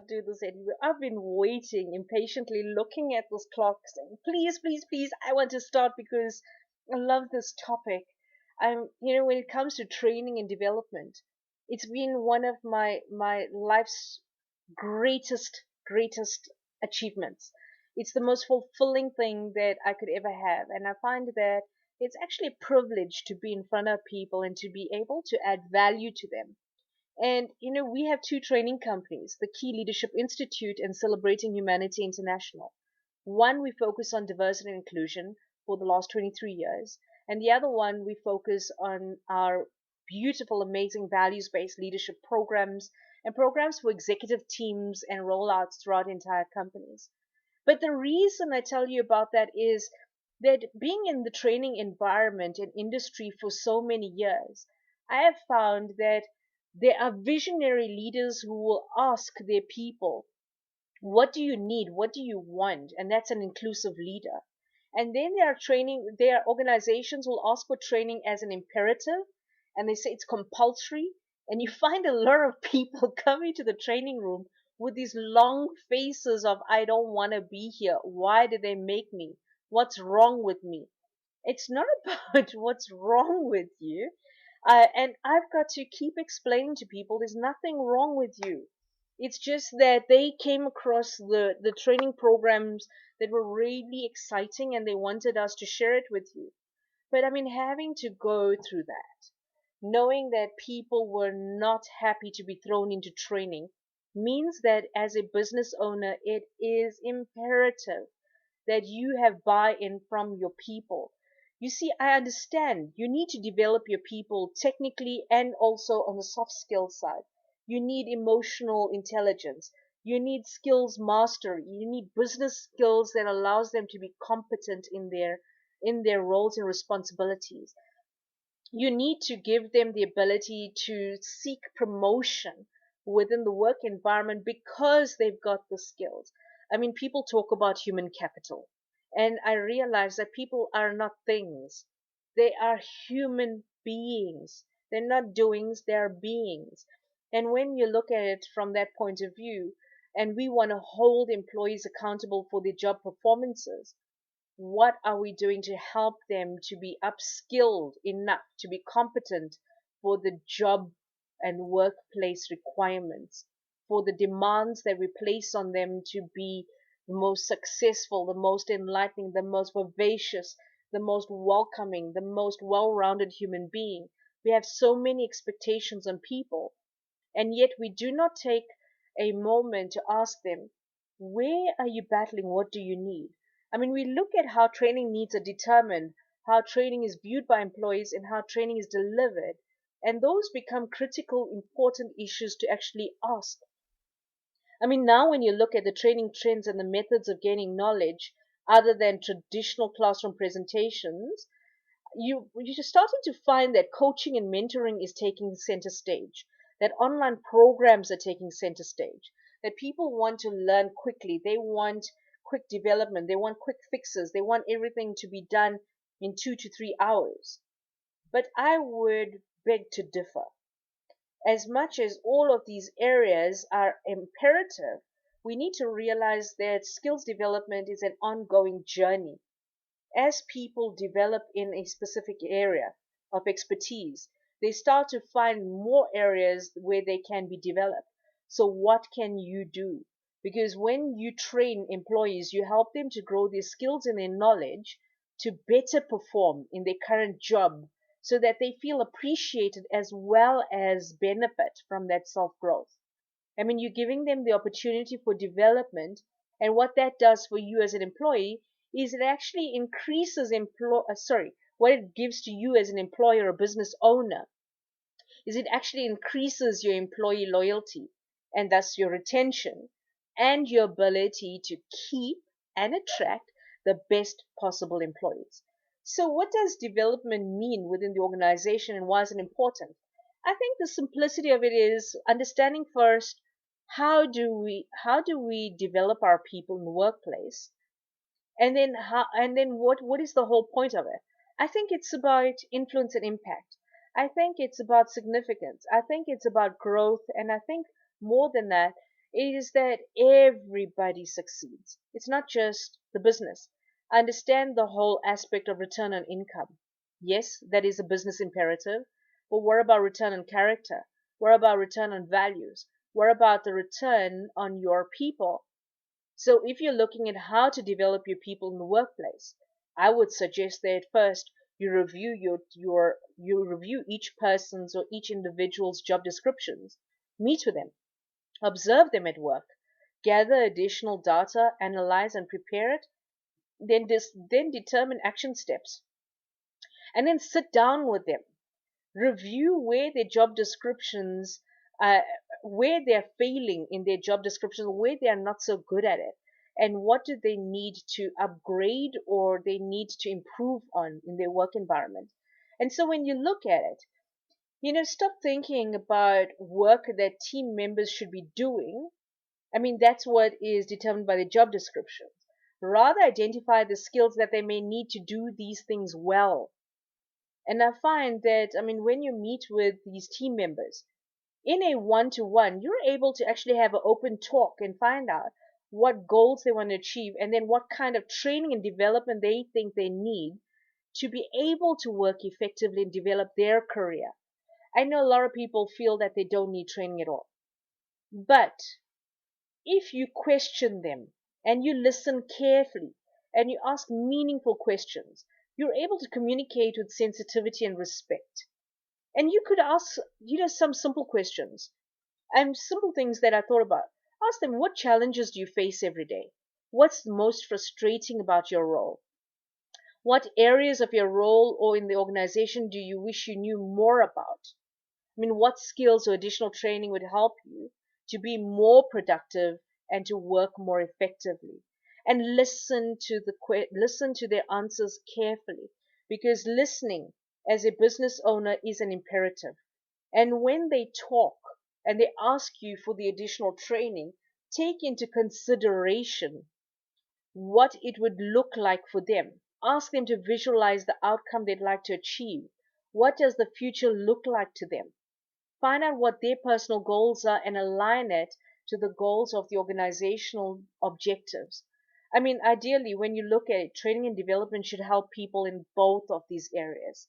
do this anyway. I've been waiting impatiently, looking at this clock, saying, please, please, please, I want to start because I love this topic. When it comes to training and development, it's been one of my life's greatest achievements. It's the most fulfilling thing that I could ever have, and I find that it's actually a privilege to be in front of people and to be able to add value to them. And we have two training companies, the Key Leadership Institute and Celebrating Humanity International. One, we focus on diversity and inclusion for the last 23 years, and the other one, we focus on our beautiful, amazing values-based leadership programs and programs for executive teams and rollouts throughout entire companies. But the reason I tell you about that is that being in the training environment and industry for so many years, I have found that there are visionary leaders who will ask their people, what do you need? What do you want? And that's an inclusive leader. And then there are organizations who will ask for training as an imperative, and they say it's compulsory. And you find a lot of people coming to the training room with these long faces of, I don't want to be here. Why did they make me? What's wrong with me? It's not about what's wrong with you. And I've got to keep explaining to people there's nothing wrong with you. It's just that they came across the training programs that were really exciting and they wanted us to share it with you. But I mean, having to go through that, knowing that people were not happy to be thrown into training, means that as a business owner, it is imperative that you have buy-in from your people. You see, I understand you need to develop your people technically and also on the soft skill side. You need emotional intelligence. You need skills mastery. You need business skills that allows them to be competent in their roles and responsibilities. You need to give them the ability to seek promotion within the work environment because they've got the skills. I mean, people talk about human capital, and I realize that people are not things. They are human beings. They're not doings, they're beings. And when you look at it from that point of view, and we want to hold employees accountable for their job performances, what are we doing to help them to be upskilled enough to be competent for the job and workplace requirements, for the demands that we place on them to be the most successful, the most enlightening, the most vivacious, the most welcoming, the most well-rounded human being? We have so many expectations on people, and yet we do not take a moment to ask them, where are you battling? What do you need? I mean, we look at how training needs are determined, how training is viewed by employees, and how training is delivered. And those become critical, important issues to actually ask. I mean, now when you look at the training trends and the methods of gaining knowledge, other than traditional classroom presentations, you're starting to find that coaching and mentoring is taking center stage, that online programs are taking center stage, that people want to learn quickly. They want quick development. They want quick fixes. They want everything to be done in 2 to 3 hours. But I would beg to differ. As much as all of these areas are imperative, we need to realize that skills development is an ongoing journey. As people develop in a specific area of expertise, they start to find more areas where they can be developed. So what can you do? Because when you train employees, you help them to grow their skills and their knowledge to better perform in their current job so that they feel appreciated as well as benefit from that self-growth. I mean, you're giving them the opportunity for development, and what that does for you as an employee is it actually increases what it gives to you as an employer or business owner is it actually increases your employee loyalty and thus your retention and your ability to keep and attract the best possible employees. So what does development mean within the organization and why is it important? I think the simplicity of it is understanding first how do we develop our people in the workplace, and then what is the whole point of it? I think it's about influence and impact. I think it's about significance. I think it's about growth, and I think more than that, is that everybody succeeds. It's not just the business. I understand the whole aspect of return on income. Yes, that is a business imperative. But what about return on character? What about return on values? What about the return on your people? So if you're looking at how to develop your people in the workplace, I would suggest that first you review you review each person's or each individual's job descriptions. Meet with them, observe them at work, gather additional data, analyze and prepare it, then determine action steps, and then sit down with them, review where their job descriptions, uh, where they're failing in their job descriptions, where they are not so good at it, and what do they need to upgrade or they need to improve on in their work environment. And so when you look at it, stop thinking about work that team members should be doing. I mean, that's what is determined by the job descriptions. Rather, identify the skills that they may need to do these things well. And I find that, I mean, when you meet with these team members in a one-to-one, you're able to actually have an open talk and find out what goals they want to achieve and then what kind of training and development they think they need to be able to work effectively and develop their career. I know a lot of people feel that they don't need training at all. But if you question them and you listen carefully and you ask meaningful questions, you're able to communicate with sensitivity and respect. And you could ask, some simple questions and simple things that I thought about. Ask them, what challenges do you face every day? What's most frustrating about your role? What areas of your role or in the organization do you wish you knew more about? I mean, what skills or additional training would help you to be more productive and to work more effectively? And listen to their answers carefully, because listening as a business owner is an imperative. And when they talk and they ask you for the additional training, take into consideration what it would look like for them. Ask them to visualize the outcome they'd like to achieve. What does the future look like to them? Find out what their personal goals are and align it to the goals of the organizational objectives. I mean, ideally, when you look at it, training and development should help people in both of these areas.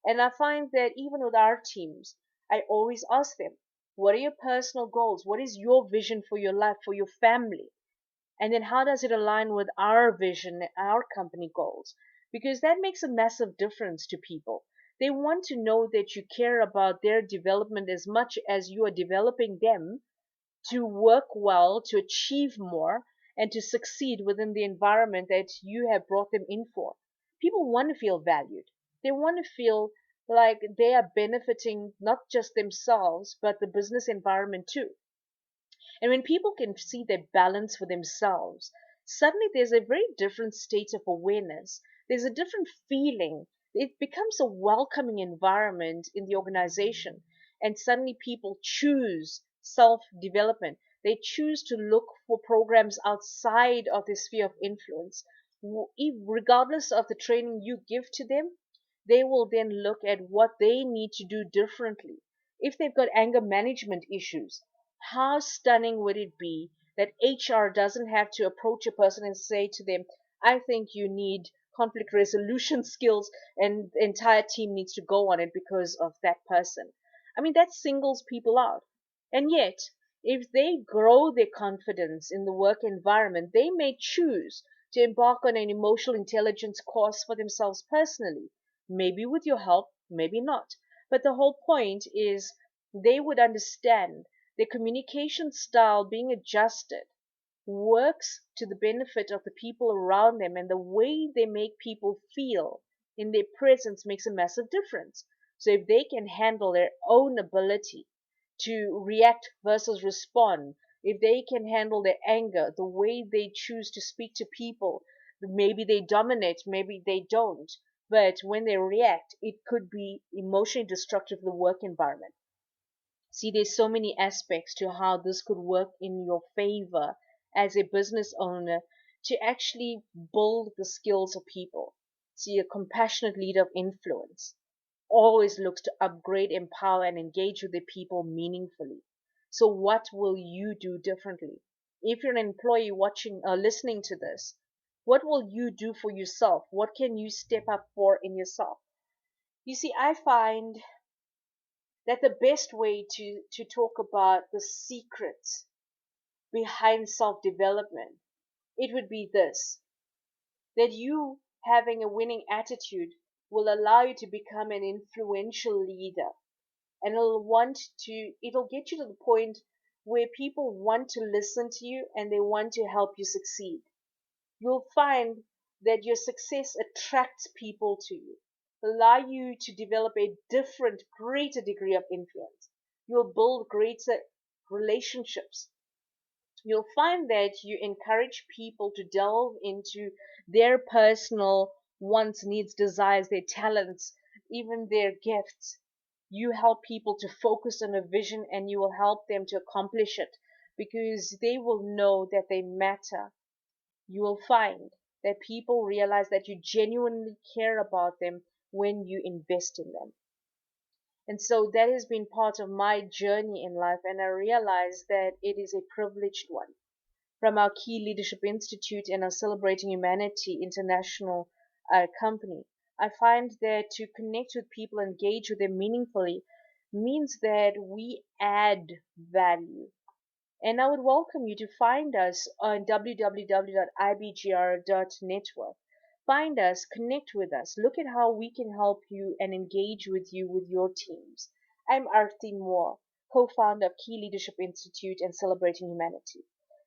And I find that even with our teams, I always ask them, what are your personal goals? What is your vision for your life, for your family? And then how does it align with our vision, our company goals? Because that makes a massive difference to people. They want to know that you care about their development as much as you are developing them to work well, to achieve more, and to succeed within the environment that you have brought them in for. People want to feel valued. They want to feel like they are benefiting not just themselves, but the business environment too. And when people can see their balance for themselves, suddenly there's a very different state of awareness. There's a different feeling. It becomes a welcoming environment in the organization. And suddenly people choose self development. They choose to look for programs outside of the sphere of influence. Regardless of the training you give to them, they will then look at what they need to do differently. If they've got anger management issues, how stunning would it be that HR doesn't have to approach a person and say to them, I think you need conflict resolution skills and the entire team needs to go on it because of that person. I mean, that singles people out. And yet, if they grow their confidence in the work environment, they may choose to embark on an emotional intelligence course for themselves personally, maybe with your help, maybe not. But the whole point is they would understand their communication style being adjusted works to the benefit of the people around them, and the way they make people feel in their presence makes a massive difference. So if they can handle their own ability to react versus respond, if they can handle their anger, the way they choose to speak to people, maybe they dominate, maybe they don't, but when they react, it could be emotionally destructive to the work environment. See, there's so many aspects to how this could work in your favor as a business owner to actually build the skills of people. See, a compassionate leader of influence always looks to upgrade, empower, and engage with the people meaningfully. So what will you do differently? If you're an employee watching or listening to this, what will you do for yourself? What can you step up for in yourself? You see, I find that the best way to talk about the secrets behind self-development, it would be this, that you having a winning attitude will allow you to become an influential leader, and it'll get you to the point where people want to listen to you and they want to help you succeed. You'll find that your success attracts people to you, allow you to develop a different, greater degree of influence. You'll build greater relationships. You'll find that you encourage people to delve into their personal wants, needs, desires, their talents, even their gifts. You help people to focus on a vision and you will help them to accomplish it because they will know that they matter. You will find that people realize that you genuinely care about them when you invest in them. And so that has been part of my journey in life, and I realize that it is a privileged one. From our Key Leadership Institute and our Celebrating Humanity International company, I find that to connect with people, engage with them meaningfully, means that we add value. And I would welcome you to find us on www.ibgr.network. Find us, connect with us, look at how we can help you and engage with you with your teams. I'm Arthie Moore, co-founder of Key Leadership Institute and Celebrating Humanity.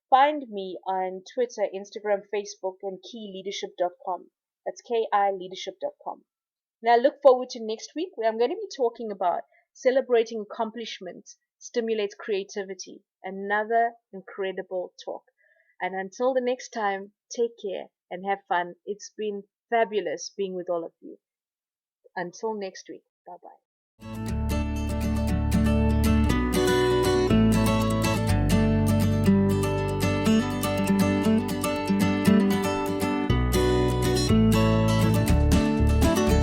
Find me on Twitter, Instagram, Facebook, and keyleadership.com. That's kileadership.com. Now, look forward to next week where I'm going to be talking about celebrating accomplishments stimulates creativity. Another incredible talk. And until the next time, take care and have fun. It's been fabulous being with all of you. Until next week. Bye bye.